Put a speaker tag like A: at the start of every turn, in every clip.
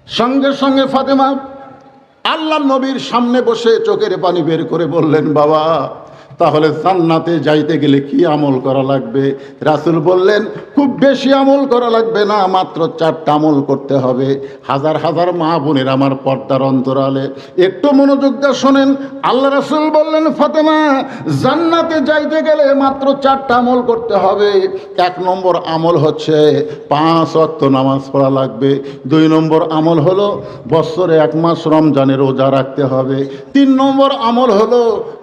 A: সঙ্গে সঙ্গে ফাতেমা আল্লাহ নবীর সামনে বসে চোখের পানি বের করে বললেন, বাবা তাহলে জান্নাতে যাইতে গেলে কি আমল করা লাগবে? রাসূল বললেন, খুব বেশি আমল করা লাগবে না, মাত্র 4টা আমল করতে হবে। হাজার হাজার মা বোনের আমার পর্দার অন্তরালে একটু মনোযোগ দিয়ে শোনেন। আল্লাহ রাসূল বললেন, ফাতেমা জান্নাতে যাইতে গেলে মাত্র 4টা আমল করতে হবে। 1 নম্বর আমল হচ্ছে 5 ওয়াক্ত নামাজ পড়া লাগবে। 2 নম্বর আমল হলো বছরে 1 মাস রমজানের রোজা রাখতে হবে। 3 নম্বর আমল হলো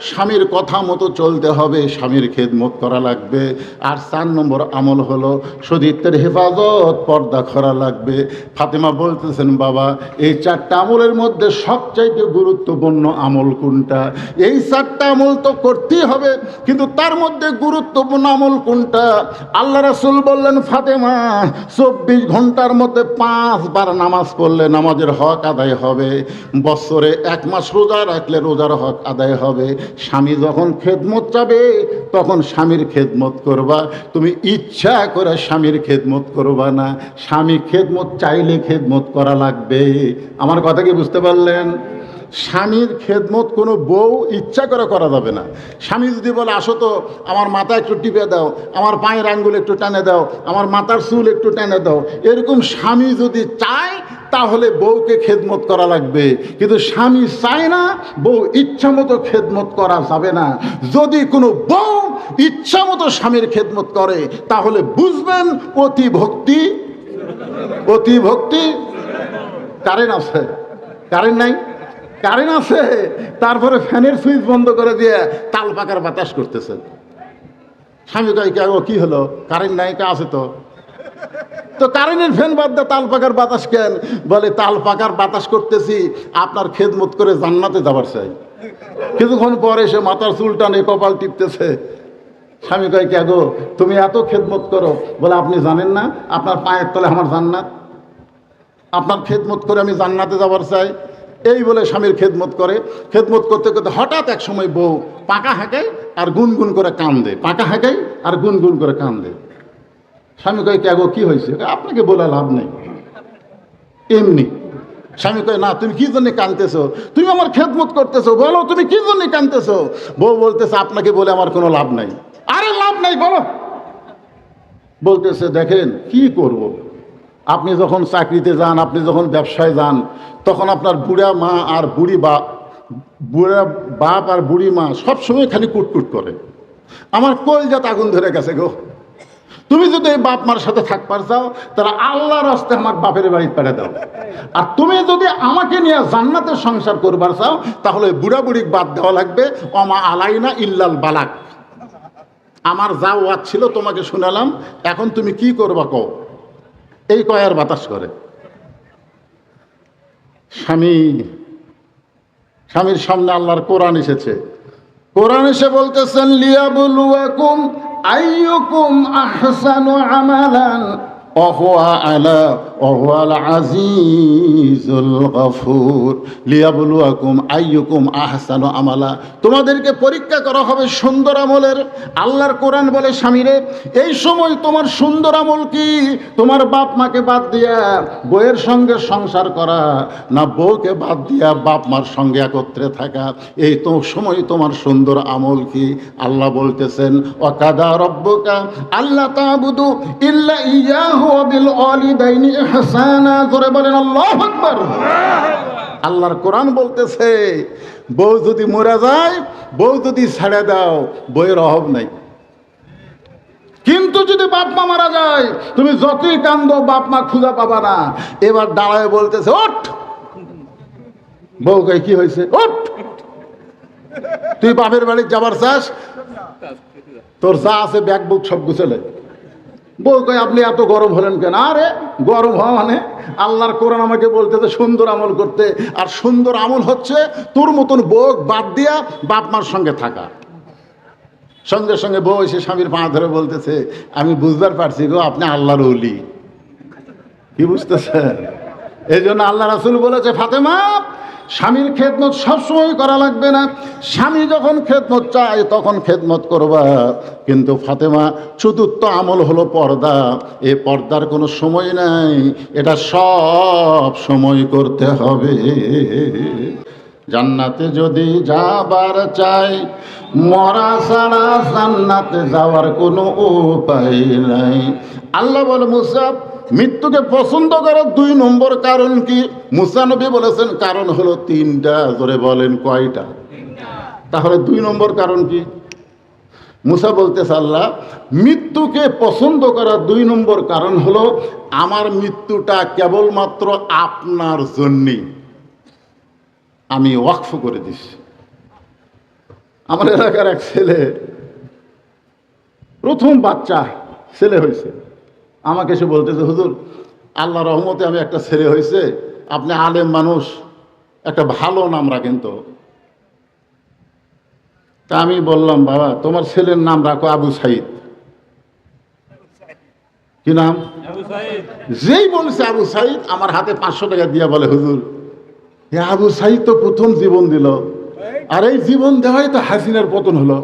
A: স্বামীর কথা মতো চলতে হবে, স্বামীর খেদমত করা লাগবে। আর 4 নম্বর আমল হলো সতীত্বের হেফাজত, পর্দা করা লাগবে। ফাতেমা বলতেছেন, বাবা এই 4টা আমলের মধ্যে সবচাইতে গুরুত্বপূর্ণ আমল কোনটা? এই 4টা আমল তো করতেই হবে, কিন্তু তার মধ্যে গুরুত্বপূর্ণ আমল কোনটা? আল্লাহ রাসূল বললেন, ফাতেমা 24 ঘন্টার মধ্যে 5 বার নামাজ পড়লে নামাজের হক আদায় হবে। বছরে 1 মাস রোজা রাখলে রোজার হক আদায় হবে। স্বামী যখন খেদমত চাবে তখন স্বামীর খেদমত করবা, তুমি ইচ্ছা করে স্বামীর খেদমত করবা না। স্বামী খেদমত চাইলে খেদমত করা লাগবে। আমার কথা কি বুঝতে পারলেন? স্বামীর খেদমত কোনো বউ ইচ্ছা করে করা যাবে না। স্বামী যদি বলে, আসো তো আমার মাথা একটু টিপে দাও, আমার পায়ের আঙ্গুল একটু টানে দাও, আমার মাথার চুল একটু টেনে দাও, এরকম স্বামী যদি চায় তাহলে বউকে খেদমত করা লাগবে। কিন্তু স্বামী চায় না, বউ ইচ্ছা মতো খেদমত করা যাবে না। যদি কোনো বউ ইচ্ছা মতো স্বামীর খেদমত করে তাহলে বুঝবেন অতি ভক্তি। অতি ভক্তি। কারেন্ট আছে? কারেন্ট নাই? কারেন্ট আছে, তারপরে ফ্যানের সুইচ বন্ধ করে দিয়ে তাল পাকার বাতাস করতেছেন। স্বামী কয়, কি হলো? কারেন্ট নাই? কা আছে তো। তো কারেন্টের ফ্যান বাদ দিয়ে তাল পাকার বাতাস কেন? বলে, তাল পাকার বাতাস করতেছি আপনার খেদমত করে জান্নাতে যাবার চাই। কিছুক্ষণ পরে সে মাথার চুল টানে, কপাল টিপতেছে। স্বামী কয়, তুমি এত খেদমত করো? বলে, আপনি জানেন না আপনার পায়ের তলে আমার জান্নাত? আপনার খেদমত করে আমি জান্নাতে যাবার চাই। এই বলে স্বামীর খেদমত করে। খেদমত করতে করতে হঠাৎ এক সময় বউ পাকা হাঁকায় আর গুনগুন করে কান্দে। পাকা হাঁকায় আর গুনগুন করে কান্দে। স্বামী কয়, কি হয়েছে? আপনাকে বলে লাভ নেই, এমনি। স্বামী কয়, না তুমি কি জন্য কাঁদতেছো? তুমি আমার খেদমত করতেছো, বলো তুমি কি জন্য কাঁদতেছো? বউ বলতেছে, আপনাকে বলে আমার কোনো লাভ নাই। আরে লাভ নাই, বলো। বলতেছে, দেখেন কি করব, আপনি যখন চাকরিতে যান, আপনি যখন ব্যবসায় যান, তখন আপনার বুড়া মা আর বুড়া বাপ আর বুড়ি মা সবসময় খালি কুটকুট করে। আমার কলজাত আগুন ধরে গেছে গো। তুমি যদি এই বাপ মার সাথে থাকবার চাও তাহলে আল্লাহর রাস্তায় আমার বাপের বাড়ি পেড়ে দাও। আর তুমি যদি আমাকে নিয়ে জান্নাতের সংসার করবার চাও তাহলে বুড়া বুড়ি বাদ দেওয়া লাগবে। অমা আলাইনা ইল্লাল বালাক। আমার যা ওয়াজ ছিল তোমাকে শোনালাম, এখন তুমি কি করবা কও। এই কয়ার বাতাস করে। স্বামীর সামনে আল্লাহর কোরআন এসেছে। কোরআন এসে বলতেছেন, লিয়াবলুয়াকুম আইয়ুকুম আহসানু আমালান ওয়াহুয়াল আজিজুল গফুর। লিয়াবলুয়াকুম আইয়ুকুম আহসানু আমালা, তোমাদেরকে পরীক্ষা করা হবে সুন্দর আমলের। আল্লাহর কোরআন বলে, স্বামীরে এই সময় তোমার সুন্দর আমল কি? তোমার বাপ মাকে বাদ দিয়া বউয়ের সঙ্গে সংসার করা, না বউকে বাদ দিয়া বাপ মার সঙ্গে একত্রে থাকা? এই তো সময় তোমার সুন্দর আমল কি? আল্লাহ বলতেছেন, ওয়াকাদা রব্বুকা আল্লা তা'বুদু ইল্লা ইয়াহু ওয়া বিল ওয়ালিদাইনি ইহসানা। জোরে বলেন আল্লাহু আকবার। আল্লাহর কোরআন বলতেছে, বউ যদি মরে যায়, বউ যদি ছেড়ে দাও, বউয়ের অভাব নাই। কিন্তু যদি বাপ মা মারা যায়, তুমি যতই কান্দো বাপ মা খুঁজে পাবা না। এবার দাঁড়ায় বলতেছে, ওঠ। বউ কই, কি হয়েছে? ওঠ। তুই বাপের বাড়ি যাবার চাস? তোর যা আছে ব্যাগ বুক সব গুছালে। বউ কয়, আপনি এত গরম হলেন কেন? আরে গরম হওয়া মানে আল্লাহর কোরআন আমাকে বলতেছে সুন্দর আমল করতে। আর সুন্দর আমল হচ্ছে তোর মতন বউ বাদ দিয়া বাপ মার সঙ্গে থাকা। সঙ্গে সঙ্গে বউ এসে স্বামীর পা ধরে বলতেছে, আমি বুঝবার পারছি গো, আপনি আল্লাহর ওলি। কি বুঝতেছেন? এই জন্য আল্লাহ রাসূল বলেছে, ফাতেমা স্বামীর খেদমত সবসময় করা লাগবে না, স্বামী যখন খেদমত চায় তখন খেদমত করবা। কিন্তু ফাতেমা চতুর্থ আমল হলো পর্দা। এ পর্দার কোনো সময় নাই, এটা সব সময় করতে হবে। জান্নাতে যদি যাবার চাই, মরা ছাড়া জান্নাতে যাওয়ার কোনো উপায় নাই। আল্লাহ বলে, মুসা মৃত্যুকে পছন্দ করার 2 নম্বর কারণ কি? মুসা নবী বলেছেন কারণ হলো 3টা। জোরে বলেন কয়টা? তাহলে 2 নম্বর কারণ কি? মুসা বলতেছে, আল্লাহ মৃত্যুকে পছন্দ করার 2 নম্বর কারণ হলো আমার মৃত্যুটা কেবলমাত্র আপনার জন্যই আমি ওয়াকফ করে দিছি। আমার এলাকার এক ছেলে, প্রথম বাচ্চা ছেলে হয়েছে, আমাকে এসে বলতেছে, হুজুর আল্লাহ রহমতে আমি একটা ছেলে হয়েছে, আপনি আলেম মানুষ, একটা ভালো নাম রাখেন তো। তা আমি বললাম, বাবা তোমার ছেলের নাম রাখো আবু সাইদ। কি নাম? যেই বলছে আবু সাইদ, আমার হাতে 500 টাকা দিয়া বলে, হুজুর আবু সাইদ তো প্রথম জীবন দিল, আর এই জীবন দেওয়াই তো হাসিনার পতন হলো।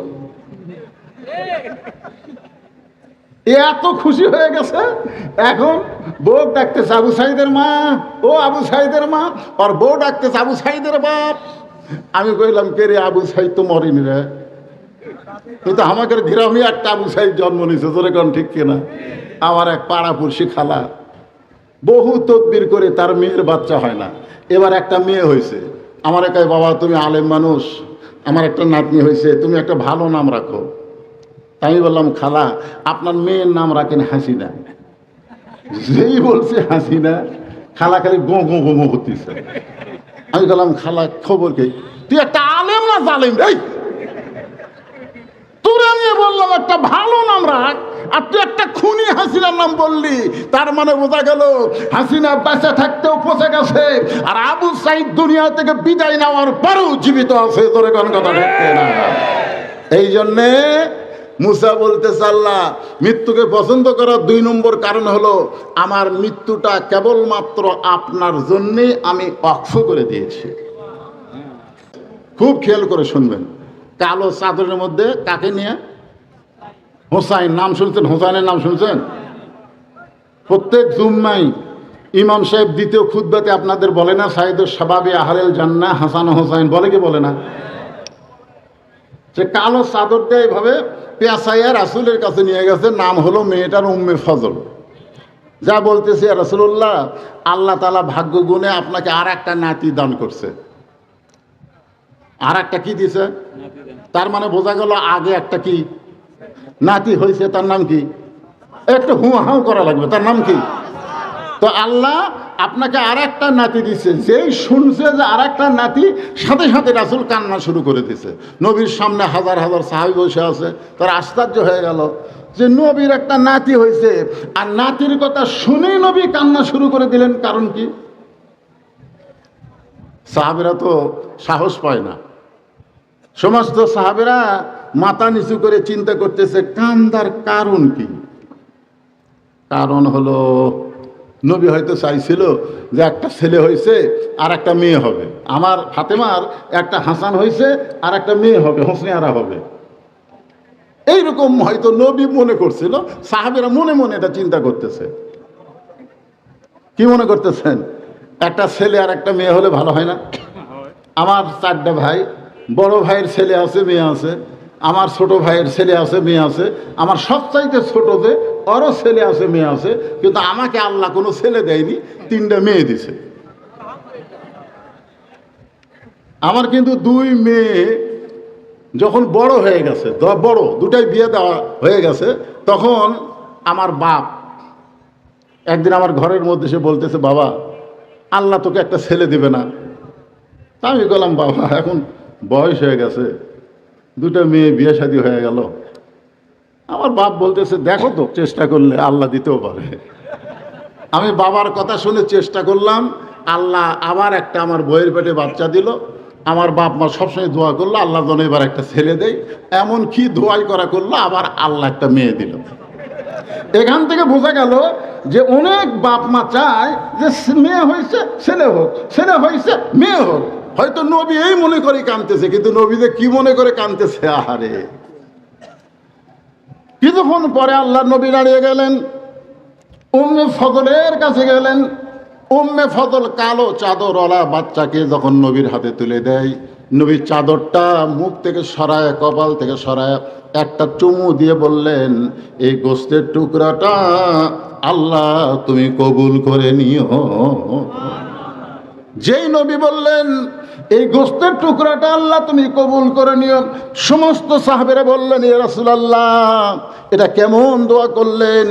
A: এত খুশি হয়ে গেছে, এখন বউ ডাকতেছে আবু সাইদের মা, ও আবু সাইদের মা, আর বউ ডাকতেছে আবু সাইদের বাপ। আমি কইলাম, কে রে? আবু সাইদ তো মরিনি রে, কিন্তু আমাকে গ্রামে একটা আবু সাইদ জন্ম নিছে। তোরে কোন ঠিক কিনা? আমার এক পাড়াপড়শি খালা বহু তদবির করে তার মেয়ের বাচ্চা হয় না, এবার একটা মেয়ে হয়েছে। আমার কয়, বাবা তুমি আলেম মানুষ, আমার একটা নাতনি হয়েছে, তুমি একটা ভালো নাম রাখো। আমি বললাম, খালা আপনার মেয়ের নাম রাখেন হাসিনা। যেই বলছে হাসিনা, খালা খালি গো গো গো করতেছে। আমি বললাম, খালা খবর কি? তুই একটা আলেম না জালেম? এই তোর আমি বললাম একটা ভালো নাম রাখ, আর তুই একটা খুনি হাসিনার নাম বললি। তার মানে বোঝা গেল হাসিনা বেঁচে থাকতেও পচে গেছে, আর আবু সাইদ দুনিয়া থেকে বিদায় নেওয়ার পরেও জীবিত আছে। তোরে কোন কথা দেখতে না। এই জন্যে মুসা বলতেছে, আল্লাহ মৃত্যুকে পছন্দ করার 2 নম্বর কারণ হলো আমার মৃত্যুটা কেবলমাত্র আপনার জন্যেই আমি ওয়াকফ করে দিয়েছি। খুব খেয়াল করে শুনবেন, কালো চাদরের মধ্যে কাকে নিয়ে? হোসাইন। নাম শুনছেন? হোসাইনের নাম শুনছেন? প্রত্যেক জুম্মাই ইমাম সাহেব দ্বিতীয় খুতবাতে আপনাদের বলে না, সাইদুস শাবাবে আহলেল জান্নাহ হাসান হোসাইন, বলে কি বলে না? সে কালো চাদরটা এইভাবে পেঁচাইয়া রাসূলের কাছে নিয়ে গেছে, নাম হলো মেয়েটার উম্মে ফজল। যা বলতেছে, রাসূলুল্লাহ আল্লাহ তাআলা ভাগ্য গুণে আপনাকে আর একটা নাতি দান করছে। আর একটা কি দিছে? তার মানে বোঝা গেল আগে একটা কি নাতি হয়েছে, তার নাম কি? একটু হুঁহাও করা লাগবে, তার নাম কি? তো আল্লাহ আপনাকে আর একটা নাতি দিচ্ছে। যেই শুনছে যে আর একটা নাতি, সাথে সাথে রাসূল কান্না শুরু করে দিছে। নবীর সামনে হাজার হাজার সাহাবী বসে আছে, তার আশ্চর্য হয়ে গেল যে নবীর একটা নাতি হয়েছে, আর নাতির কথা শুনেই নবী কান্না শুরু করে দিলেন। কারণ কি? সাহাবীরা তো সাহস পায় না। সমস্ত সাহাবীরা মাথা নিচু করে চিন্তা করতেছে, কান্দার কারণ কি? কারণ হলো নবী হয়তো চাইছিল যে একটা ছেলে হয়েছে আর একটা মেয়ে হবে, আমার ফাতেমার একটা হাসান হয়েছে আর একটা মেয়ে হবে, হোসনে আরা হবে। এইরকম হয়তো নবী মনে করছিল, সাহাবীরা মনে মনে এটা চিন্তা করতেছে। কি মনে করতেছেন? একটা ছেলে আর একটা মেয়ে হলে ভালো হয় না? আমার 4টা ভাই, বড় ভাইয়ের ছেলে আছে, মেয়ে আছে, আমার ছোট ভাইয়ের ছেলে আছে, মেয়ে আছে, আমার সবচাইতে ছোট যে ওরও ছেলে আছে, মেয়ে আছে, কিন্তু আমাকে আল্লাহ কোনো ছেলে দেয়নি, 3টা মেয়ে দিছে। আমার কিন্তু 2 মেয়ে যখন বড় হয়ে গেছে, বড় 2টাই বিয়ে দেওয়া হয়ে গেছে, তখন আমার বাপ একদিন আমার ঘরের মধ্যে এসে বলতেছে, বাবা আল্লাহ তোকে একটা ছেলে দিবে না? তা আমি বললাম, বাবা এখন বয়স হয়ে গেছে, 2টা মেয়ে বিয়ে শাদী হয়ে গেল। আমার বাপ বলতেছে, দেখো তো চেষ্টা করলে আল্লাহ দিতেও পারে। আমি বাবার কথা শুনে চেষ্টা করলাম, আল্লাহ আবার একটা আমার বইয়ের পেটে বাচ্চা দিল। আমার বাপ মা সবসময় দোয়া করলো আল্লাহ যেন এবার একটা ছেলে দেয়, এমন কি দোয়াই করা করলো, আবার আল্লাহ একটা মেয়ে দিল। এখান থেকে বোঝা গেল যে অনেক বাপ মা চায় যে মেয়ে হয়েছে ছেলে হোক, ছেলে হয়েছে মেয়ে হোক। হয়তো নবী এই মনে করে কাঁদতেছে, কিন্তু নবী যে কি মনে করে কাঁদতেছে, আহারে। কিছুক্ষণ পরে আল্লাহ নবী দাঁড়িয়ে গেলেন, উম্মে ফজলের কাছে গেলেন। উম্মে ফজল কালো চাদরওয়ালা বাচ্চাকে যখন নবীর হাতে তুলে দেয়, নবীর চাদরটা মুখ থেকে সরায়, কপাল থেকে সরায় একটা চুমু দিয়ে বললেন, এই গোস্তের টুকরাটা আল্লাহ তুমি কবুল করে নিও। যেই নবী বললেন এই গোস্তের টুকরাটা আল্লাহ তুমি কবুল করে নিও, সমস্ত সাহাবেরা বললেন, ইয়া রাসূলুল্লাহ এটা কেমন দোয়া করলেন?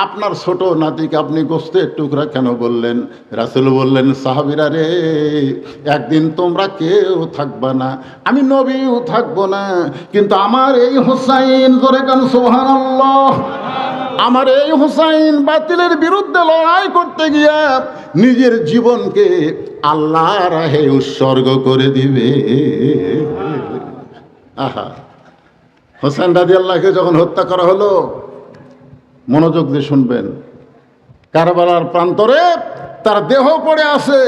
A: আপনার ছোট নাতিকে আপনি গোস্তের টুকরা কেন বললেন? রাসূল বললেন, সাহাবীরা রে, একদিন তোমরা কেউ থাকবা না, আমি নবীও থাকবো না, কিন্তু আমার এই হুসাইন, জোরে কান সুবহানাল্লাহ, আমার এই হুসাইন বাতিলের বিরুদ্ধে লড়াই করতে গিয়া নিজের জীবনকে আল্লাহর রাহে উৎসর্গ করে দিবে। আহা, হোসেন রাদিয়াল্লাহুকে যখন হত্যা করা হলো, মনোযোগ দিয়ে শুনবেন, কারবালার প্রান্তরে তার দেহ পড়ে আছে।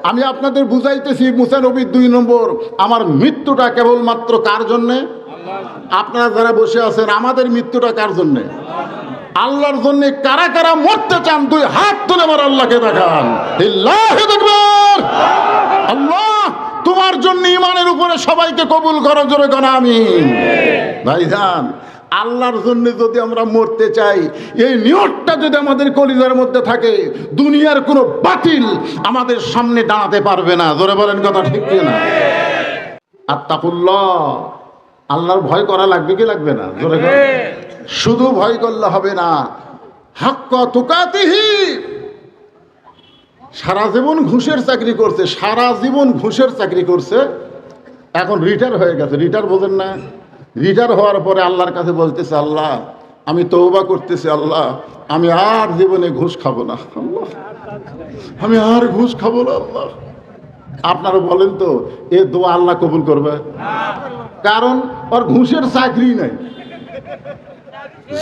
A: আমি আপনাদের বুঝাইতেছি, মুসা নবীর 2 নম্বর, আমার মৃত্যুটা কেবলমাত্র কার জন্যে? আপনারা যারা বসে আছেন, আমাদের মৃত্যুটা কার জন্যে? আল্লাহর জন্য। কারা কারা মরতে চান 2 হাত তুলে আমার আল্লাহকে দেখান। আল্লাহু আকবার। আল্লাহ তোমার জন্য ইমানের উপরে সবাইকে কবুল করো, জোরে করো আমিন। ভাইজান, আল্লাহর জন্য যদি আমরা মরতে চাই, এই নিয়তটা যদি আমাদের কলিজার মধ্যে থাকে, দুনিয়ার কোনো বাতিল আমাদের সামনে দাঁড়াতে পারবে না। জোরে বলেন কথা ঠিক কি না? আত্তাকুল্লাহ, আল্লাহর ভয় করা লাগবে কি লাগবে না? জোরে বলেন। শুধু ভয় করলে হবে না, হাক্কা তুকাতিহি। সারা জীবন ঘুষের চাকরি করছে, সারা জীবন ঘুষের চাকরি করছে, এখন রিটায়ার হয়ে গেছে। রিটায়ার বোঝেন না? রিটায়ার হওয়ার পরে আল্লাহর কাছে বলতেছে, আল্লাহ আমি তওবা করতেছি, আল্লাহ আমি আর জীবনে ঘুষ খাবো না, আল্লাহ আমি আর ঘুষ খাবো না। আল্লাহ, আপনারা বলেন তো এ দোয়া আল্লাহ কবুল করবে? কারণ ওর ঘুষের চাকরি নাই।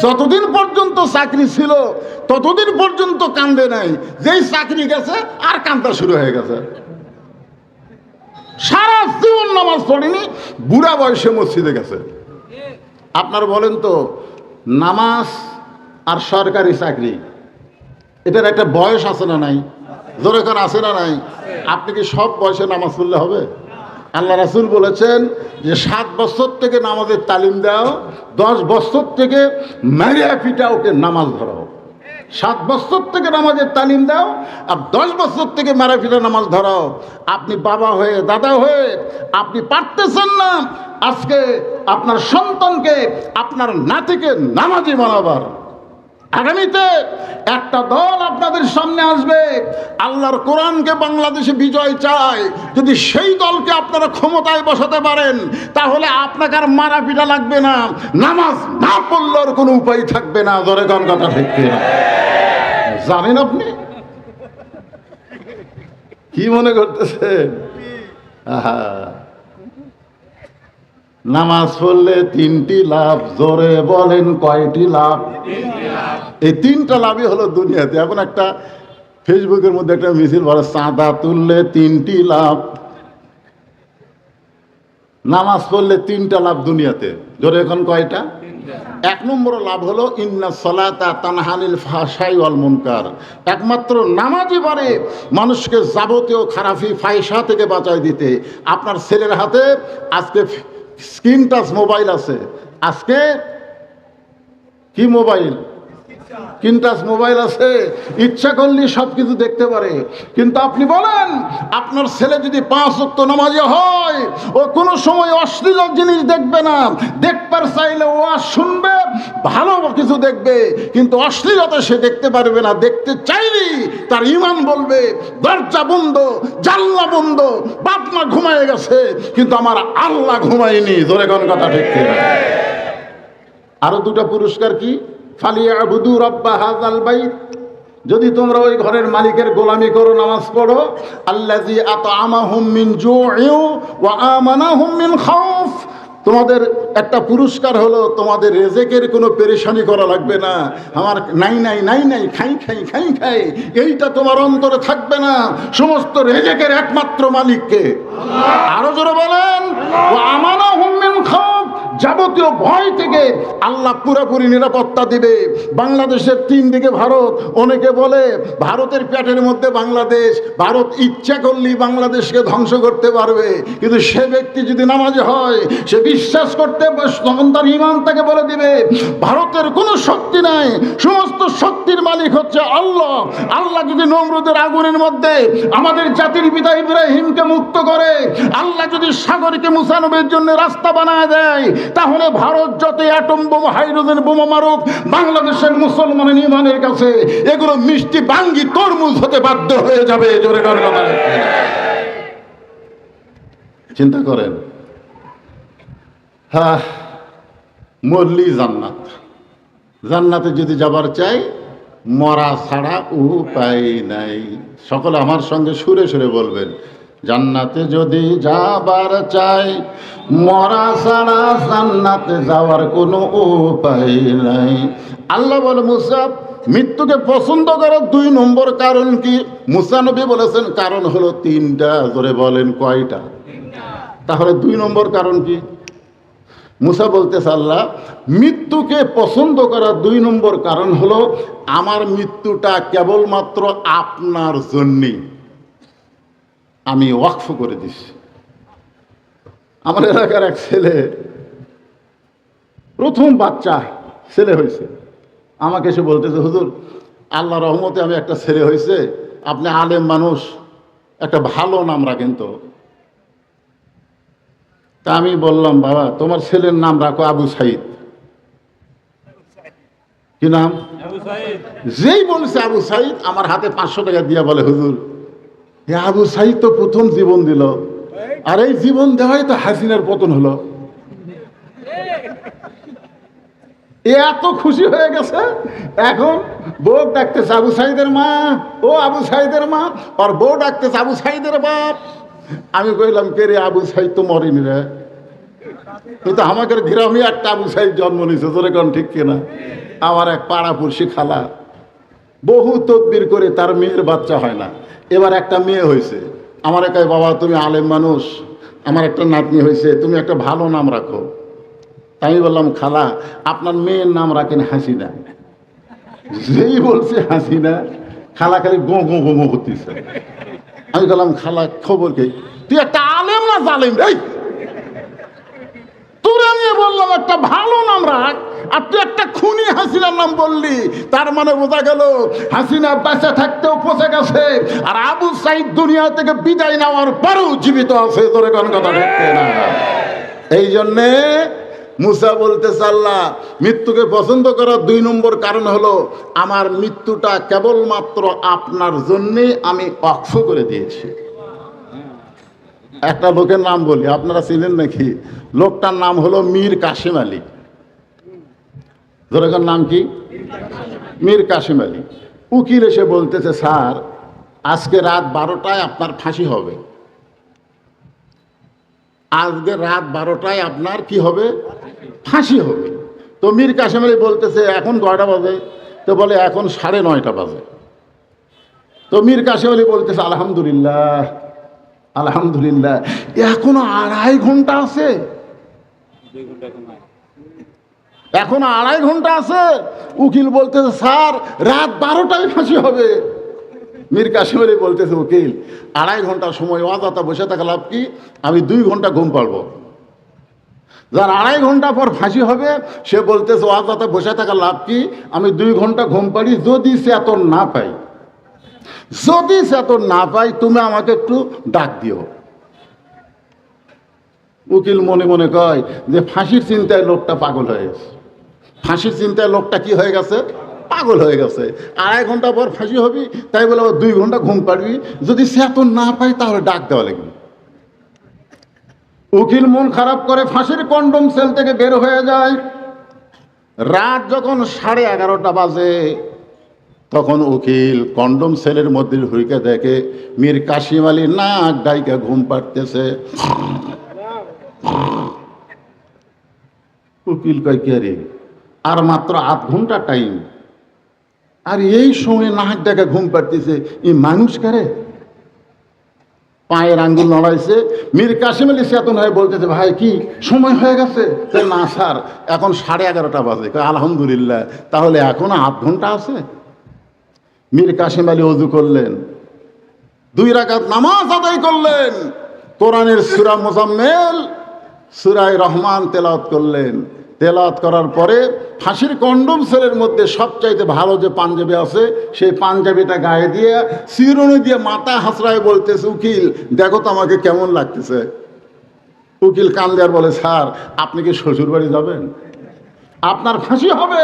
A: যতদিন পর্যন্ত চাকরি ছিল ততদিন পর্যন্ত কান্দে নাই, যেই চাকরি গেছে আর কান্দা শুরু হয়ে গেছে। সারা জীবন নামাজ পড়েনি, বুড়া বয়সে মসজিদে গেছে। আপনার বলেন তো, নামাজ আর সরকারি চাকরি এটার একটা বয়স আছে না নাই? জোরে করে আছে না নাই? আপনি কি সব বয়সে নামাজ পড়লে হবে? আল্লাহ রাসূল বলেছেন যে 7 বছর থেকে নামাজের তালিম দাও, 10 বছর থেকে মারিয়া পিটা ওকে নামাজ ধরাও। 7 বছর থেকে নামাজের তালিম দাও আর 10 বছর থেকে মারিয়া পিটা নামাজ ধরাও। আপনি বাবা হয়ে, দাদা হয়ে আপনি পারতেছেন না আজকে আপনার সন্তানকে, আপনার নাতিকে নামাজি বানাবার। আগামীতে একটা দল আপনাদের সামনে আসবে, আল্লাহর কোরআনকে বাংলাদেশে বিজয় চায়। যদি সেই দলকে আপনারা ক্ষমতায় বসাতে পারেন, তাহলে আপনাকে আর মারা পিটা লাগবে না, নামাজ না পড়লেও কোনো উপায় থাকবে না। জোরে কোন কথা ঠিক কিনা? জানেন আপনি কি মনে করতেছেন? আহা, নামাজ পড়লে 3টি লাভ। জোরে বলেন কয়টি লাভ? এই 3টা লাভই হলো দুনিয়াতে। এখন একটা ফেসবুকের মধ্যে একটা মিছিল বলে, চাঁদা তুললে 3টি লাভ। নামাজ পড়লে 3টা লাভ দুনিয়াতে। জোরে এখন কয়টা? 1 নম্বর লাভ হলো ইন্না সলাতা তানহা আনিল ফাহশাই ওয়াল মুনকার। একমাত্র নামাজই পারে মানুষকে যাবতীয় খারাপি ফাহিশা থেকে বাঁচায় দিতে। আপনার ছেলের হাতে আজকে স্ক্রিন টাচ মোবাইল আছে, আজকে কি মোবাইল? স্ক্রিন টাচ মোবাইল আছে, ইচ্ছা করলে সব কিছু দেখতে পারে। কিন্তু আপনি বলেন, আপনার ছেলে যদি 5 ওয়াক্ত নামাজি হয়, ও কোনো সময় অশ্লীল জিনিস দেখবে না। দেখবার চাইলে ও শুনবে, ভালো কিছু দেখবে, কিন্তু অশ্লীলতা সে দেখতে পারবে না। দেখতে চাইলেই তার ঈমান বলবে দরজা বন্ধ, জানলা বন্ধ, বাপ মা ঘুমায় গেছে কিন্তু আমার আল্লাহ ঘুমায়নি। জোরে কোন কথা ঠিক কিনা? আরো 2টা পুরস্কার কি? ফালিয়াবুদু রাব্বা হাযাল বাইত। যদি তোমরা ওই ঘরের মালিকের গোলামি করো, নামাজ পড়ো, আল্লাযী আত'আমাহুম মিন জু'ইন ওয়া আমানাহুম মিন খাউফ। তোমাদের একটা পুরস্কার হলো তোমাদের রেজেকের কোনো পেরেশানি করা লাগবে না, আমার নাই নাই নাই নাই খাই খাই খাই খাই এইটা তোমার অন্তরে থাকবে না। সমস্ত রেজেকের একমাত্র মালিককে। আরো জোরে বলেন, ও আমানা হুম মিন খাউফ, যাবতীয় ভয় থেকে আল্লাহ পুরোপুরি নিরাপত্তা দিবে। বাংলাদেশের 3 দিকে ভারত, অনেকে বলে ভারতের পেটের মধ্যে বাংলাদেশ, ভারত ইচ্ছা করলেই বাংলাদেশকে ধ্বংস করতে পারবে। কিন্তু সে ব্যক্তি যদি নামাজি হয়, সে বিশ্বাস করতে, তখন তার ঈমান তাকে বলে দিবে ভারতের কোনো শক্তি নাই, সমস্ত শক্তির মালিক হচ্ছে আল্লাহ। আল্লাহ যদি নমরুদের আগুনের মধ্যে আমাদের জাতির পিতা ইব্রাহিমকে মুক্ত করে, আল্লাহ যদি সাগরকে মুসা নবীর জন্য রাস্তা বানায় দেয়, তাহলে ভারত যত অ্যাটম বোমা হাইড্রোজেন বোমা মারুক, বাংলাদেশের মুসলমানের ঈমানের কাছে এগুলো মিষ্টি বাঙ্গি তরমুজ হতে বাধ্য হয়ে যাবে। জোরে করে কথা চিন্তা করেন। হ্যাঁ, মরলি জান্নাত, জান্নাতে যদি যাবার চাই মরা ছাড়া উপায় নাই। সকলে আমার সঙ্গে সুরে সুরে বলবেন, জান্নাতে যদি যাবার চাই মরা ছাড়া জান্নাতে যাওয়ার কোনো উপায় নাই। আল্লাহ বলে, মুসা মৃত্যুকে পছন্দ করার 2 নম্বর কারণ কি? মুসা নবী বলেছেন কারণ হলো 3টা। জোরে বলেন কয়টা? তাহলে 2 নম্বর কারণ কি? মুসা বলতেছে, আল্লাহ মৃত্যুকে পছন্দ করার 2 নম্বর কারণ হলো আমার মৃত্যুটা কেবলমাত্র আপনার জন্যই আমি ওয়াকফ করে দিছি। আমার এলাকার এক ছেলে, প্রথম বাচ্চা ছেলে হয়েছে, আমাকে এসে বলতেছে, হুজুর আল্লাহ রহমতে আমি একটা ছেলে হয়েছে, আপনি আলেম মানুষ, একটা ভালো নাম রাখেন তো। তা আমি বললাম, বাবা তোমার ছেলের নাম রাখো আবু সাইদ। কি নাম? যেই বলছে আবু সাইদ, আমার হাতে 500 টাকা দিয়া বলে, হুজুর আবু সাইদ তো প্রথম জীবন দিল, আর এই জীবন দেওয়াই তো হাসিনার পতন হলো। এত খুশি হয়ে গেছে, এখন বউ ডাকতেছে আবু সাইদের মা, ও আবু সাইদের মা, আর বউ ডাকতেছে আবু সাইদের বাপ। আমি কইলাম, কে রে? আবু সাইদ তো মরেনি রে, কিন্তু আমাদের গ্রামে একটা আবু সাইদ জন্ম নিয়েছে। তোরে কোন ঠিক কিনা? আমার এক পাড়াপড়শি খালা বহু তদবির করে তার মেয়ের বাচ্চা হয় না, এবার একটা মেয়ে হয়েছে। আমার কয়, বাবা তুমি আলেম মানুষ, আমার একটা নাতনি হয়েছে, তুমি একটা ভালো নাম রাখো। আমি বললাম, খালা আপনার মেয়ের নাম রাখেন হাসিনা। যেই বলছে হাসিনা, খালা খালি গো গো গো গো করতেছে। আমি বললাম, খালা খবর কি? তুই একটা আলেম না জালেম রে? তোর আমি বললাম একটা ভালো নাম রাখ, আর তুই একটা খুনি হাসিনার নাম বললি। তার মানে বোঝা গেল হাসিনা বেঁচে থাকতেও পচে গেছে, আর আবু সাইদ দুনিয়া থেকে বিদায় নেওয়ার পরেও জীবিত আছে। তোরে কোন কথা দেখতে না। এই জন্যে মুসা বলতেছে, আল্লাহ মৃত্যুকে পছন্দ করার 2 নম্বর কারণ হলো আমার মৃত্যুটা কেবলমাত্র আপনার জন্যে আমি ওয়াকফ করে দিয়েছি। একটা লোকের নাম বলি, আপনারা ছিলেন নাকি? লোকটার নাম হলো মীর কাসিম আলী। ধরেকার নাম কি? মীর কাসিম আলী। উকিল এসে বলতেছে, স্যার আজকে রাত 12টায় আপনার ফাঁসি হবে। আজকে রাত 12টায় আপনার কি হবে? ফাঁসি হবে। তো মীর কাসিম আলী বলতেছে, এখন কয়টা বাজে? তো বলে, এখন 9:30 বাজে। তো মীর কাসিম আলী বলতেছে, আলহামদুলিল্লাহ আলহামদুলিল্লাহ, এখনো 2.5 ঘন্টা আছে, এখনো 2.5 ঘন্টা আছে। উকিল বলতেছে, স্যার রাত 12টায় ফাঁসি হবে। মীর কাসিম আলী বলতেছে, উকিল 2.5 ঘন্টা সময় অযথা বসে থাকা লাভ কি? আমি 2 ঘন্টা ঘুম পারবো। যার 2.5 ঘন্টা পর ফাঁসি হবে সে বলতেছে, অযথা বসে থাকা লাভ কি? আমি 2 ঘন্টা ঘুম পারি, যদি চেতন না পাই, যদি চেতন না পাই তুমি আমাকে একটু ডাক দিও। উকিল মনে মনে কয় যে ফাঁসির চিন্তায় লোকটা পাগল হয়ে গেছে। ফাঁসির চিন্তায় লোকটা কি হয়ে গেছে? পাগল হয়ে গেছে। 2.5 ঘন্টা পর ফাঁসি হবি, তাই বলে 2 ঘন্টা ঘুম পাড়বি, যদি চেতন না পাই তাহলে ডাক দেওয়া লাগবে। উকিল মন খারাপ করে ফাঁসির কন্ডম সেল থেকে বের হয়ে যায়। রাত যখন 11:30 বাজে, তখন উকিল কন্ডম সেলের মধ্যে ঢুকে দেখে মীর কাসিম আলী নাক ডাইকা ঘুম পাড়তেছে। উকিল কয় কে রে, আর মাত্র 8 ঘন্টা টাইম, আর এই সময় নাক ডাকা ঘুম পাড়তেছে, এই মানুষ কারে? পায়ের আঙ্গুল নড়াইছে। মীর কাসেম আলী চেতন হয়ে বলতেছে, ভাই কি সময় হয়ে গেছে? না স্যার, এখন 11:30 বাজে। আলহামদুলিল্লাহ, তাহলে এখনো 8 ঘন্টা আছে। মীর কাসেম আলী ওযু করলেন, 2 রাকাত নামাজ আদায় করলেন, কোরআনের সূরা মুজাম্মেল, সূরা রহমান তেলাওয়াত করলেন। তেলাওয়াত করার পরে ফাঁসির কন্ডম সেলের মধ্যে সবচাইতে ভালো যে পাঞ্জাবি আছে, সেই পাঞ্জাবিটা গায়ে দিয়ে চিরুনি দিয়ে মাথা হাসড়ায় বলতেছে, উকিল দেখো তো আমাকে কেমন লাগতেছে। উকিল কান্দে আর বলে, স্যার আপনি কি শ্বশুর বাড়ি যাবেন? আপনার ফাঁসি হবে,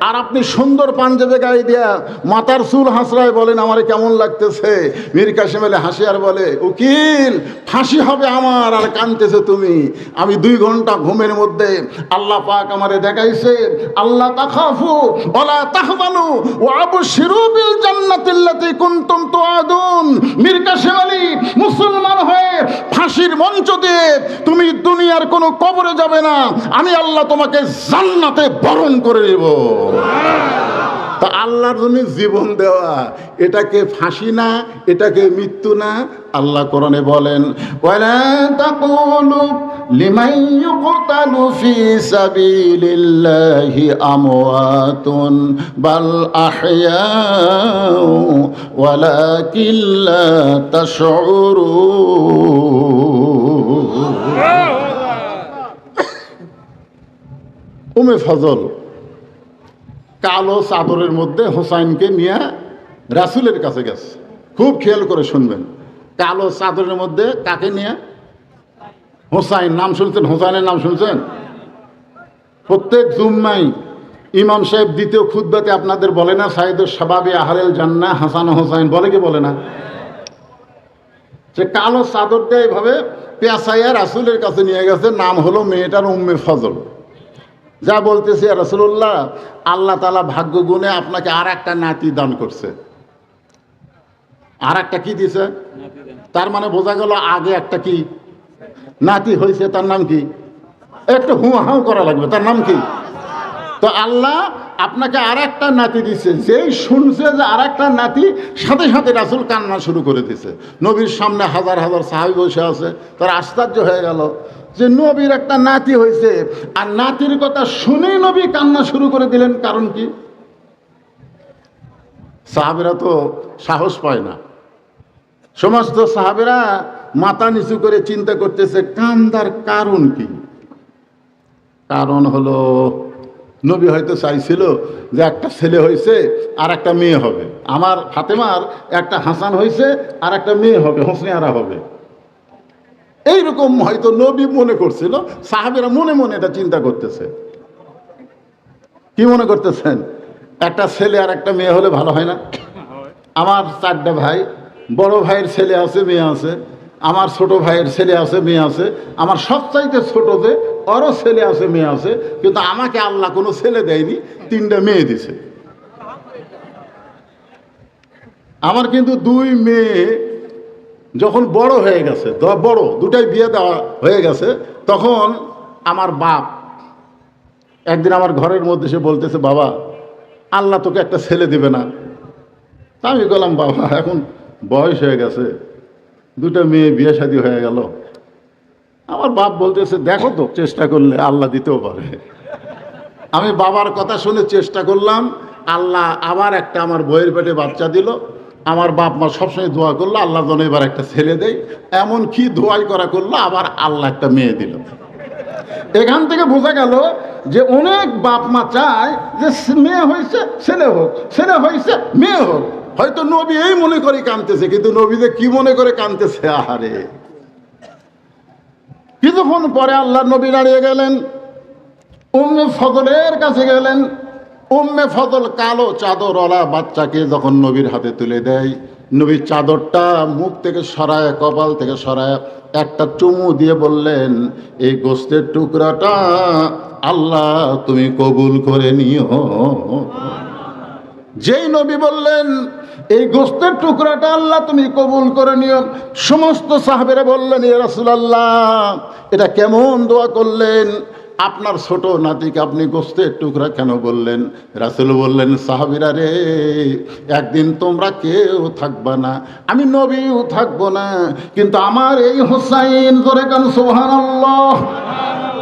A: আর আপনি সুন্দর পাঞ্জাবি গায়ে দিয়া মাথার চুল হাসড়ায় বলেন আমারে কেমন লাগতেছে। মীর কাসেম আলী হাসি আর বলে, উকিল ফাঁসি হবে আমার, আর কাঁদতেছে তুমি। আমি 2 ঘন্টা ঘুমের মধ্যে আল্লাহ পাক আমারে দেখাইছে, আল্লাহ তাখাফু ওয়ালা তাহজানু ওয়া আবশিরু বিল জান্নাতিল্লাতী কুনতুম তুআদুন। মীর কাসেম আলী মুসলমান হয়ে ফাঁসির মঞ্চ দিয়ে তুমি দুনিয়ার কোনো কবরে যাবে না, আমি আল্লাহ তোমাকে জান্নাত বরণ করে নেব। তা আল্লাহর জন্য জীবন দেওয়া, এটাকে ফাঁসি না, এটাকে মৃত্যু না? আল্লাহ কোরআনে বলেন, ওয়ালা তাকুলু লিমান ইউকতালু ফি সাবিলিল্লাহি আমওয়াতুন বাল আহইয়াউ ওয়ালাকিন লা তাশউরুন। উম্মে ফজল কালো চাদরের মধ্যে হোসাইনকে নিয়ে রাসূলের কাছে গেছে। খুব খেয়াল করে শুনবেন, কালো চাদরের মধ্যে কাকে নিয়ে? হোসাইন। নাম শুনছেন? হোসাইনের নাম শুনছেন? প্রত্যেক জুম্মাই ইমাম সাহেব দ্বিতীয় খুতবাতে আপনাদের বলে না, সাইদুস শাবাবি আহলেল জান্নাহ হাসান হোসাইন, বলে কি বলে না? সে কালো চাদরটা এইভাবে পেঁচাইয়া রাসূলের কাছে নিয়ে গেছে। নাম হলো মেয়েটার উম্মে ফজল। যা বলতেছে, রাসূলুল্লাহ আল্লাহ তাআলা ভাগ্য গুণে আপনাকে আর একটা নাতি দান করছে। আর একটা কি দিছে? তার মানে বোঝা গেল আগে একটা কি নাতি হয়েছে, তার নাম কি? একটু হুঁহাও করা লাগবে, তার নাম কি? তো আল্লাহ আপনাকে আর একটা নাতি দিচ্ছে। যেই শুনছে যে আর একটা নাতি, সাথে সাথে রাসূল কান্না শুরু করে দিছে। নবীর সামনে হাজার হাজার সাহাবী বসে আছে, তার আশ্চর্য হয়ে গেল যে নবীর একটা নাতি হয়েছে, আর নাতির কথা শুনেই নবী কান্না শুরু করে দিলেন। কারণ কি? সাহাবীরা তো সাহস পায় না। সমস্ত সাহাবীরা মাথা নিচু করে চিন্তা করতেছে, কান্দার কারণ কি? কারণ হলো নবী হয়তো চাইছিল যে একটা ছেলে হয়েছে আর একটা মেয়ে হবে, আমার ফাতেমার একটা হাসান হয়েছে আর একটা মেয়ে হবে, হোসনে আরা হবে। এইরকম হয়তো নবী মনে করছিল, সাহাবীরা মনে মনে এটা চিন্তা করতেছে। কি মনে করতেছেন? একটা ছেলে আর একটা মেয়ে হলে ভালো হয় না? আমার 4টা ভাই, বড় ভাইয়ের ছেলে আছে, মেয়ে আছে, আমার ছোট ভাইয়ের ছেলে আছে, মেয়ে আছে, আমার সবচাইতে ছোট যে ওরও ছেলে আছে, মেয়ে আছে, কিন্তু আমাকে আল্লাহ কোনো ছেলে দেয়নি, 3টা মেয়ে দিছে। আমার কিন্তু 2 মেয়ে যখন বড় হয়ে গেছে, বড় 2টাই বিয়ে দেওয়া হয়ে গেছে, তখন আমার বাপ একদিন আমার ঘরের মধ্যে সে বলতেছে, বাবা আল্লাহ তোকে একটা ছেলে দেবে না? তা আমি বললাম, বাবা এখন বয়স হয়ে গেছে, 2টা মেয়ে বিয়ে শাদী হয়ে গেল। আমার বাপ বলতেছে, দেখো তো চেষ্টা করলে আল্লাহ দিতেও পারে। আমি বাবার কথা শুনে চেষ্টা করলাম, আল্লাহ আবার একটা আমার বইয়ের পেটে বাচ্চা দিল। আমার বাপ মা সবসময় দোয়া করলো আল্লাহ যেন এবার একটা ছেলে দেয়, এমন কি দোয়াই করা করলো, আবার আল্লাহ একটা মেয়ে দিল। এখান থেকে বোঝা গেল যে অনেক বাপ মা চায় যে মেয়ে হয়েছে ছেলে হোক, ছেলে হয়েছে মেয়ে হোক। হয়তো নবী এই মনে করে কাঁদতেছে, কিন্তু নবী যে কি মনে করে কাঁদতেছে, আহারে। কিছুক্ষণ পরে আল্লাহ নবী দাঁড়িয়ে গেলেন, উম্মে ফজলের কাছে গেলেন। উম্মে ফজল কালো চাদরওয়ালা বাচ্চাকে যখন নবীর হাতে তুলে দেয়, নবীর চাদরটা মুখ থেকে সরায়, কপাল থেকে সরায় একটা চুমু দিয়ে বললেন, এই গোস্তের টুকরাটা আল্লাহ তুমি কবুল করে নিও। যেই নবী বললেন এই গোস্তের টুকরাটা আল্লাহ তুমি কবুল করে নিও, সমস্ত সাহাবেরা বললেন, ইয়া রাসূলুল্লাহ এটা কেমন দোয়া করলেন? আপনার ছোট নাতিকে আপনি গোস্তের টুকরা কেন বললেন? রাসূল বললেন, সাহাবীরা রে, একদিন তোমরা কেউ থাকবা না, আমি নবীও থাকবো না, কিন্তু আমার এই হুসাইন, জোরে কান সুবহানাল্লাহ,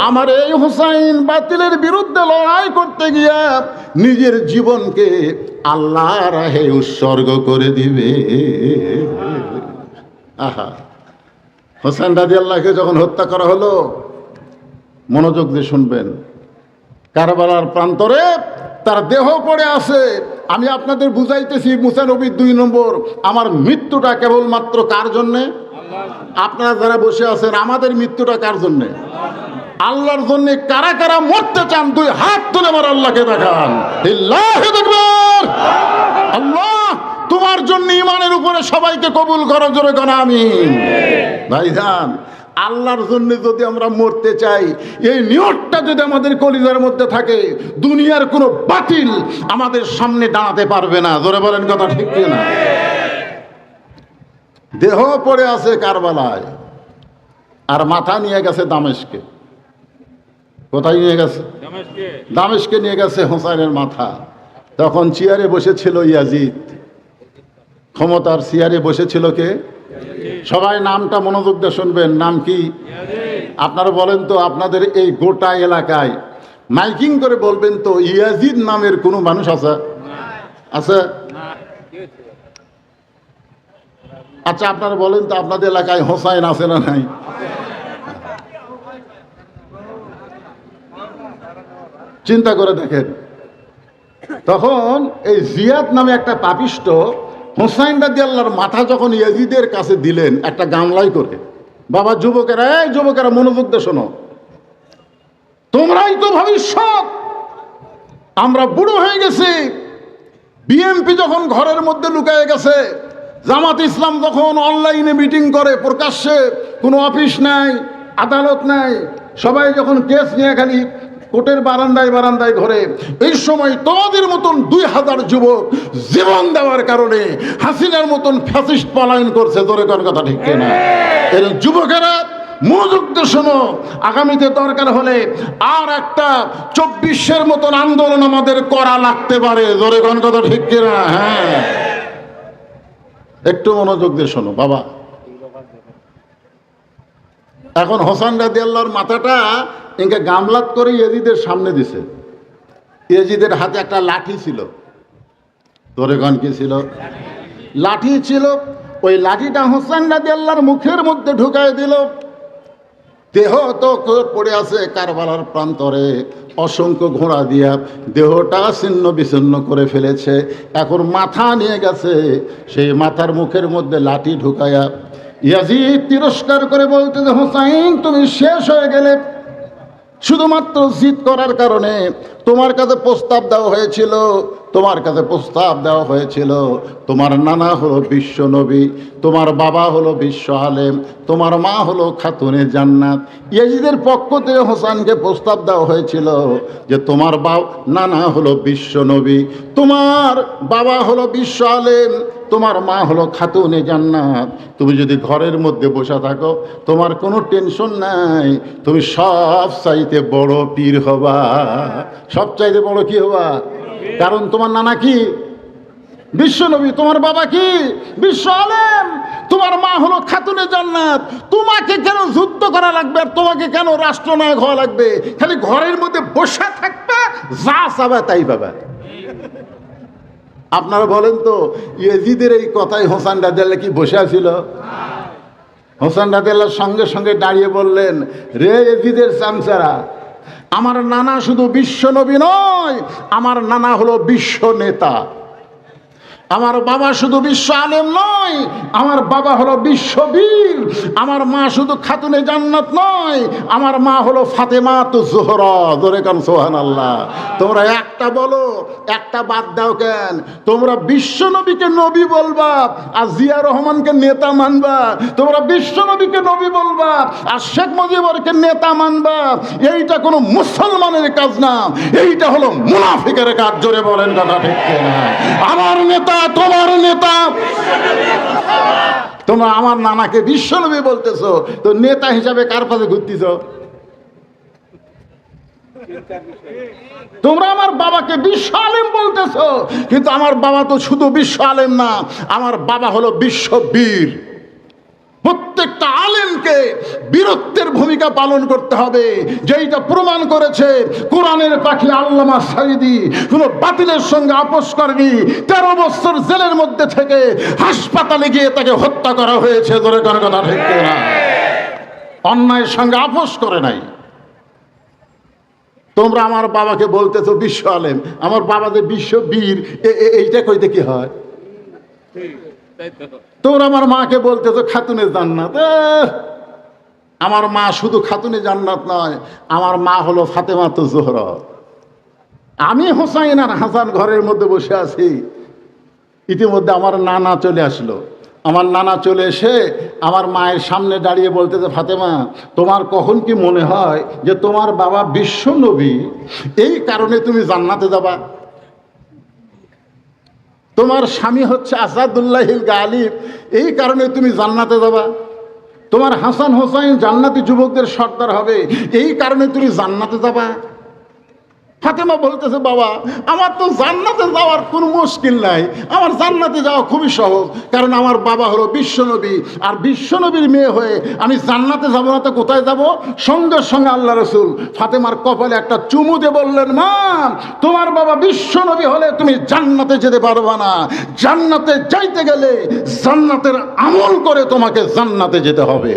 A: আমার এই হুসাইন বাতিলের বিরুদ্ধে লড়াই করতে গিয়া নিজের জীবনকে আল্লাহর রাহে উৎসর্গ করে দিবে। আহা, হোসেন রাদিয়াল্লাহুকে যখন হত্যা করা হলো, মনোযোগ দিয়ে শুনবেন, কারবালার প্রান্তরে তার দেহ পড়ে আছে। আমি আপনাদের বুঝাইতেছি, মুসা নবীর 2 নম্বর, আমার মৃত্যুটা কেবলমাত্র কার জন্যে? আপনারা যারা বসে আছেন, আমাদের মৃত্যুটা কার জন্যে? আল্লাহর জন্য। কারা কারা মরতে চান 2 হাত তুলে আমার আল্লাহকে দেখান। আল্লাহু আকবার। আল্লাহ তোমার জন্য ইমানের উপরে সবাইকে কবুল করো, জোরে করো আমিন। ভাইজান, আল্লাহর জন্য যদি আমরা মরতে চাই, এই নিয়তটা যদি আমাদের কলিজার মধ্যে থাকে, দুনিয়ার কোনো বাতিল আমাদের সামনে দাঁড়াতে পারবে না। জোরে বলেন কথা ঠিক কি না? দেহ পড়ে আছে কারবালায়, আর মাথা নিয়ে গেছে দামেস্কে। কোথায় নিয়ে গেছে? দামেস্কে নিয়ে গেছে হোসাইনের মাথা। তখন চেয়ারে বসেছিল ইয়াজিদ, ক্ষমতার চেয়ারে বসেছিল কে? সবাই নামটা মনোযোগ দিয়ে শুনবেন। নাম কি? আপনারা বলেন তো, আপনাদের এই গোটা এলাকায় মাইকিং করে বলবেন তো, ইয়াজিদ নামের কোনো মানুষ আছে? আছে? আচ্ছা আপনারা বলেন তো, আপনাদের এলাকায় হোসাইন আছে না নাই? চিন্তা করে দেখেন। তখন এই জিয়াদ নামে একটা পাপিষ্ট হোসাইন রাদিয়াল্লাহর মাথা যখন ইয়াজিদের কাছে দিলেন একটা গামলাই করে, বাবা যুবকেরা, এই যুবকেরা মনোযোগ দিয়ে শোনো, তোমরাই তো ভবিষ্যৎ, আমরা বুড়ো হয়ে গেছি। বিএনপি যখন ঘরের মধ্যে লুকিয়ে গেছে, জামাত ইসলাম যখন অনলাইনে মিটিং করে, প্রকাশ্যে কোনো অফিস নাই, আদালত নাই, সবাই যখন কেস নিয়ে খালি কোর্টের বারান্দায় বারান্দায় ঘরে, এই সময় তোমাদের মতন 2000 যুবক জীবন দেওয়ার কারণে হাসিনার মতন ফ্যাসিস্ট পলায়ন করছে। জোরে কর কথা ঠিক কিনা? এর যুবকেরা মনোযোগ দিয়ে শোনো, আগামীতে দরকার হলে আর একটা 24-এর মতন আন্দোলন আমাদের করা লাগতে পারে। জোরে কর কথা ঠিক কিনা? হ্যাঁ, একটু মনোযোগ দিয়ে শোনো বাবা। এখন হোসেন রাদিয়াল্লাহর মাথাটা ইনকে গামলাত করে ইয়াজিদের সামনে দিছে। ইয়াজিদের হাতে একটা লাঠি ছিল। ধরে গান কি ছিল? লাঠি ছিল। ওই লাঠিটা হোসেন রাদিয়াল্লাহর মুখের মধ্যে ঢুকায় দিল। দেহ তো পড়ে আছে কারবালার প্রান্তরে, অসংখ্য ঘোড়া দিয়া দেহটা ছিন্ন বিচ্ছিন্ন করে ফেলেছে। এখন মাথা নিয়ে গেছে, সেই মাথার মুখের মধ্যে লাঠি ঢুকায়া ইয়াজিদ তিরস্কার করে বলতে যে, হোসাইন তুমি শেষ হয়ে গেলে। শুধুমাত্র জিদ করার কারণে তোমার কাছে প্রস্তাব দেওয়া হয়েছিল, তোমার কাছে প্রস্তাব দেওয়া হয়েছিল। তোমার নানা হলো বিশ্ব নবী, তোমার বাবা হলো বিশ্ব আলেম, তোমার মা হলো খাতুনে জান্নাত। ইয়াজিদের পক্ষ থেকে হোসেনকে প্রস্তাব দেওয়া হয়েছিল যে তোমার নানা হলো বিশ্ব নবী, তোমার বাবা হলো বিশ্ব আলেম, তোমার মা হলো খাতুনে জান্নাত। তুমি যদি ঘরের মধ্যে বসে থাকো, তোমার কোনো টেনশন নাই, তুমি সব চাইতে বড় পীর হবা। সব চাইতে বড় কি হবা? কারণ তোমার নানা কি? বিশ্ব নবী, তোমার বাবা কি? বিশ্ব আলেম, তোমার মা হলো খাতুনে জান্নাত। তোমাকে কেন যুদ্ধ করা লাগবে, আর তোমাকে কেন রাষ্ট্রনায়ক হওয়া লাগবে? খালি ঘরের মধ্যে বসে থাকবে, যা চাবে তাই পাবে। আপনারা বলেন তো, ইয়াজিদের এই কথাই হোসেন রাদিয়াল্লাহু কি বসে আছিল? হোসেন রাদিয়াল্লাহু সঙ্গে সঙ্গে দাঁড়িয়ে বললেন, রে ইয়াজিদের চামচারা, আমার নানা শুধু বিশ্ব নবী নয়, আমার নানা হলো বিশ্ব নেতা। আমার বাবা শুধু বিশ্ব আলেম নয়, আমার বাবা হলো বিশ্ববীর। আমার মা শুধু খাতুনে জান্নাত নয়, আমার মা হলো ফাতেমাতু জোহরা। জোরে কান সুবহানাল্লাহ। তোমরা একটা বলো, একটা বাদ দাও কেন? তোমরা বিশ্ব নবীকে নবী বলবা আর জিয়া রহমানকে নেতা মানবা, তোমরা বিশ্ব নবীকে নবী বলবা আর শেখ মুজিবুরকে নেতা মানবা। এইটা কোনো মুসলমানের কাজ না, এইটা হলো মুনাফিকের কাজ। জোরে বলেন কথা ঠিক কিনা? আমার নেতা, তোমার নেতা। তোমরা আমার নানাকে বিশ্বনবী বলতেছো, তো নেতা হিসাবে কার পাশে ঘুরতেছ? তোমরা আমার বাবাকে বিশ্ব আলেম বলতেছো, কিন্তু আমার বাবা তো শুধু বিশ্ব আলেম না, আমার বাবা হলো বিশ্ববীর। প্রত্যেকটা আলেমকে বীরত্বের ভূমিকা পালন করতে হবে, যেইটা প্রমাণ করেছে কোরআনের পাখি আল্লামা সাঈদী। কোনো বাতিলের সঙ্গে আপোষ করেনি, 13 বছর জেলের মধ্যে থেকে হাসপাতালে গিয়ে তাকে হত্যা করা হয়েছে। ধরে কোনো কথা ঠিক না, অন্যায়ের সঙ্গে আপোষ করে নাই। তোমরা আমার বাবাকে বলতেছো বিশ্ব আলেম, আমার বাবা যে বিশ্ববীর, এইটা কইতে কি হয়? তোমরা আমার মাকে বলতেছো খাতুনে জান্নাত। আমার মা শুধু খাতুনে জান্নাত নয়, আমার মা হলো ফাতেমাতু জোহরা। আমি হোসাইন আর হাসান ঘরের মধ্যে বসে আছি, ইতিমধ্যে আমার নানা চলে আসলো। আমার নানা চলে এসে আমার মায়ের সামনে দাঁড়িয়ে বলতেছে, ফাতেমা, তোমার কখন কি মনে হয় যে তোমার বাবা বিশ্ব নবী, এই কারণে তুমি জান্নাতে যাবা? তোমার স্বামী হচ্ছে আসাদুল্লাহিল গালিব, এই কারণে তুমি জান্নাতে যাবা? তোমার হাসান হোসাইন জান্নাতি যুবকদের সর্দার হবে, এই কারণে তুমি জান্নাতে যাবা? ফাতেমা বলতেছে, বাবা, আমার তো জান্নাতে যাওয়ার কোনো মুশকিল নাই, আমার জান্নাতে যাওয়া খুবই সহজ, কারণ আমার বাবা হলো বিশ্বনবী, আর বিশ্বনবীর মেয়ে হয়ে আমি জান্নাতে যাবো না তো কোথায় যাব? সঙ্গে সঙ্গে আল্লাহ রসুল ফাতেমার কপালে একটা চুমু দিয়ে বললেন, মা, তোমার বাবা বিশ্বনবী হলে তুমি জান্নাতে যেতে পারবা না, জান্নাতে যাইতে গেলে জান্নাতের আমল করে তোমাকে জান্নাতে যেতে হবে।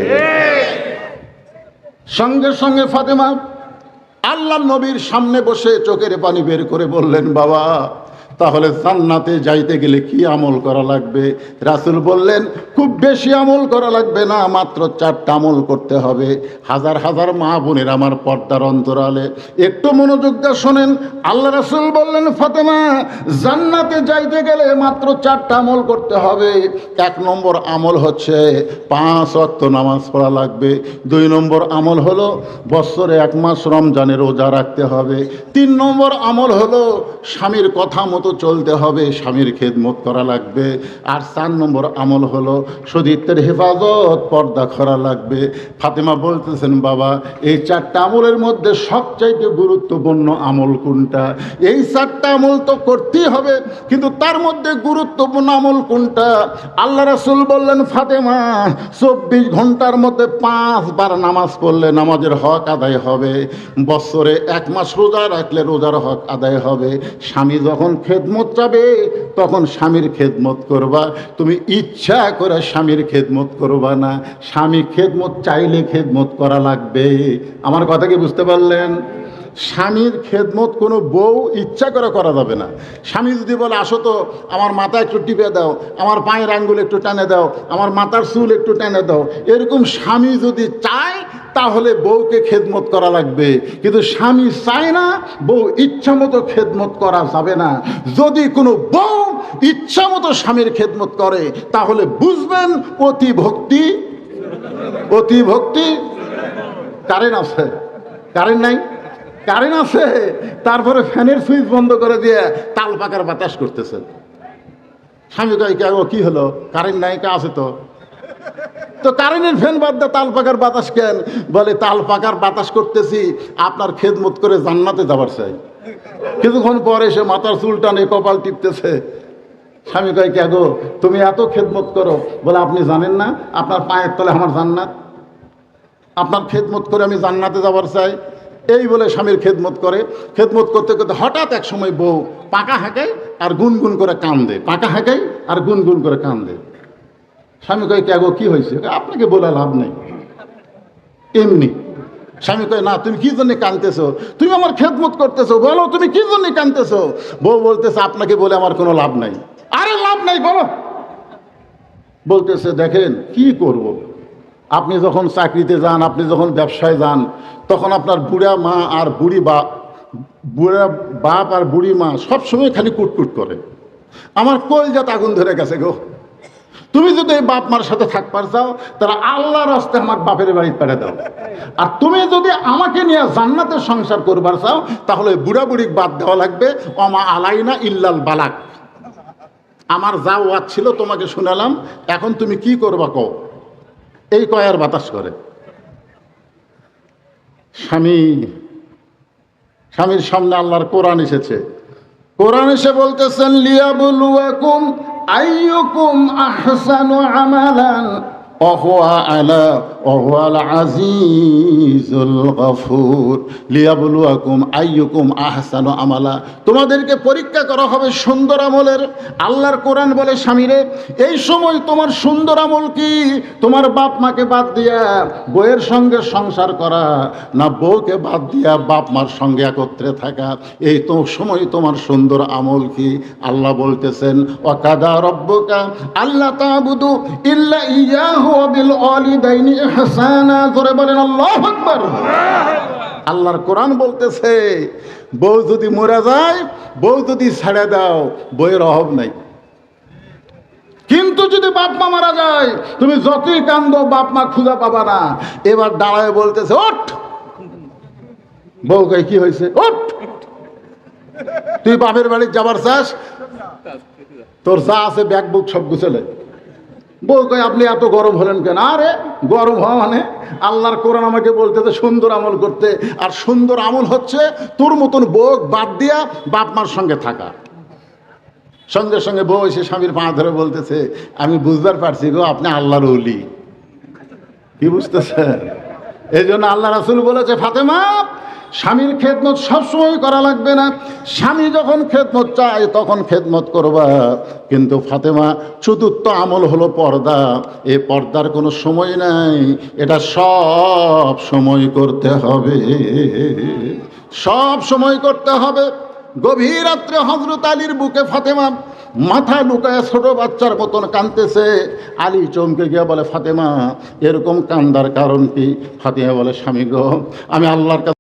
A: সঙ্গে সঙ্গে ফাতেমা আল্লাহ নবীর সামনে বসে চোখের পানি বের করে বললেন, বাবা, তাহলে জান্নাতে যাইতে গেলে কি আমল করা লাগবে? রাসূল বললেন, খুব বেশি আমল করা লাগবে না, মাত্র 4টা আমল করতে হবে। হাজার হাজার মা বোনের আমার পর্দার অন্তরালে একটু মনোযোগ দিয়ে শোনেন। আল্লাহ রাসূল বললেন, ফাতেমা, জান্নাতে যাইতে গেলে মাত্র 4টা আমল করতে হবে। 1 নম্বর আমল হচ্ছে 5 ওয়াক্ত নামাজ পড়া লাগবে। 2 নম্বর আমল হলো বছরে 1 মাস রমজানের রোজা রাখতে হবে। 3 নম্বর আমল হলো স্বামীর কথা মতো চলতে হবে, স্বামীর খেদমত করা লাগবে। আর 4 নম্বর আমল হলো সতীত্বের হেফাজত, পর্দা করা লাগবে। ফাতেমা বলতেছেন, বাবা, এই 4টা আমলের মধ্যে সবচাইতে গুরুত্বপূর্ণ আমল কোনটা? এই 4টা আমল তো করতেই হবে, কিন্তু তার মধ্যে গুরুত্বপূর্ণ আমল কোনটা? আল্লাহ রাসূল বললেন, ফাতেমা, 24 ঘন্টার মধ্যে 5 বার নামাজ পড়লে নামাজের হক আদায় হবে। বছরে 1 মাস রোজা রাখলে রোজার হক আদায় হবে। স্বামী যখন খেদমত চাবে তখন স্বামীর খেদমত করবা, তুমি ইচ্ছা করে স্বামীর খেদমত করবা না। স্বামী খেদমত চাইলে খেদমত করা লাগবে। আমার কথা কি বুঝতে পারলেন? স্বামীর খেদমত কোনো বউ ইচ্ছা করে করা যাবে না। স্বামী যদি বলে, আসো তো আমার মাথা একটু টিপে দাও, আমার পায়ের আঙ্গুল একটু টানে দাও, আমার মাথার চুল একটু টেনে দাও, এরকম স্বামী যদি চায় তাহলে বউকে খেদমত করা লাগবে। কিন্তু স্বামী চায় না, বউ ইচ্ছা মতো খেদমত করা যাবে না। যদি কোনো বউ ইচ্ছা মতো স্বামীর খেদমত করে তাহলে বুঝবেন অতি ভক্তি। অতি ভক্তি। কারেন্ট আছে? কারেন্ট নাই? কারেন্ট আছে, তারপরে ফ্যানের সুইচ বন্ধ করে দিয়ে তাল পাকার বাতাস করতেছেন। স্বামী কয়, কি হলো? কারেন্ট নাই? কা আছে তো। তো কারেন্টের ফ্যান বাদ দিয়ে তাল পাকার বাতাস কেন? বলে, তাল পাকার বাতাস করতেছি, আপনার খেদমত করে জান্নাতে যাবার চাই। কিছুক্ষণ পরে সে মাথার চুল টানে, কপাল টিপতেছে। স্বামী কয়, কে গো, তুমি এত খেদমত করো? বলে, আপনি জানেন না আপনার পায়ের তলে আমার জান্নাত? আপনার খেদমত করে আমি জান্নাতে যাবার চাই। এই বলে স্বামীর খেদমত করে। খেদমত করতে করতে হঠাৎ এক সময় বউ পাকা হাঁকায় আর গুনগুন করে কান্দে। পাকা হাঁকায় আর গুনগুন করে কান্দে। স্বামী কয়, কে গো, কি হয়েছে? আপনাকে বলে লাভ নেই, এমনি। স্বামী কয়, না, তুমি কি জন্য কাঁদতেছো? তুমি আমার খেদমত করতেছো, বলো তুমি কি জন্য কাঁদতেছো? বউ বলতেছে, আপনাকে বলে আমার কোনো লাভ নাই। আরে লাভ নাই, বলো। বলতেছে, দেখেন কি করব, আপনি যখন চাকরিতে যান, আপনি যখন ব্যবসায় যান, তখন আপনার বুড়া মা আর বুড়ি বুড়া বাপ আর বুড়ি মা সবসময় খালি কুটকুট করে। আমার কলজাত আগুন ধরে গেছে গো। তুমি যদি এই বাপ মার সাথে থাকবার চাও, তারা আল্লাহর রাস্তায় আমার বাপের বাড়ি পাঠিয়ে দাও। আর তুমি যদি আমাকে নিয়ে জান্নাতের সংসার করবার চাও, তাহলে বুড়া বুড়ি বাদ দেওয়া লাগবে। অমা আলাইনা ইল্লাল বালাক। আমার যা ওয়াজ ছিল তোমাকে শুনালাম, এখন তুমি কি করবা কও। এই কয়ার বাতাস করে। স্বামী স্বামীর সামনে আল্লাহর কোরআন এসেছে, কোরআন এসে বলতেছেন লিয়াবলুয়াকুম আইয়ুকুম আহসানু আমালান ওয়াহুয়াল আজিজুল গফুর। লিয়াবলুয়াকুম আইয়ুকুম আহসানু আমালা, তোমাদেরকে পরীক্ষা করা হবে সুন্দর আমলের। আল্লাহর কোরআন বলে স্বামীরে, এই সময় তোমার সুন্দর আমল কি? তোমার বাপ মাকে বাদ দিয়া বউয়ের সঙ্গে সংসার করা, না বউকে বাদ দিয়া বাপ মার সঙ্গে একত্রে থাকা? এই তো সময় তোমার সুন্দর আমল কি? আল্লাহ বলতেছেন ওয়াকাদা রব্বুকা আল্লা তা'বুদু ইল্লা ইয়াহু ওয়া বিল ওয়ালিদাইনি ইহসানা। জোরে বলেন আল্লাহু আকবার। আল্লাহর কোরআন বলতেছে বউ যদি মরে যায়, বউ যদি ছেড়ে দাও, বউয়ের অভাব নাই। কিন্তু যদি বাপ মা মারা যায়, তুমি যতই কান্দো বাপ মা খুঁজে পাবা না। এবার দাঁড়ায় বলতেছে ওঠ। বউ কই কি হয়েছে? ওঠ, তুই বাপের বাড়ি যাবার চাস? তোর যা আছে ব্যাগ বুক সব গুছালে। বউ কয় আপনি এত গরম হলেন কেন? আরে গরম হওয়া মানে আল্লাহর কোরআন আমাকে বলতেছে সুন্দর আমল করতে, আর সুন্দর আমল হচ্ছে তোর মতন বউ বাদ দিয়া বাপ মার সঙ্গে থাকা। সঙ্গে সঙ্গে বউ এসে স্বামীর পা ধরে বলতেছে আমি বুঝবার পারছি গো, আপনি আল্লাহর ওলি। কি বুঝতেছেন? এই জন্য আল্লাহ রাসূল বলেছে ফাতেমা, স্বামীর খেদমত সবসময় করা লাগবে না, স্বামী যখন খেদমত চায় তখন খেদমত করবা। কিন্তু ফাতেমা, চতুর্থ আমল হলো পর্দা। এই পর্দার কোনো সময় নাই, এটা সব সময় করতে হবে, সব সময় করতে হবে। গভীর রাত্রে হযরত আলীর বুকে ফাতেমা মাথা লুকায় ছোট বাচ্চার মতন কাঁদতেছে। আলী চমকে গিয়ে বলে ফাতেমা এরকম কান্দার কারণ কি? ফাতেমা বলে স্বামী গো, আমি আল্লাহর কাছে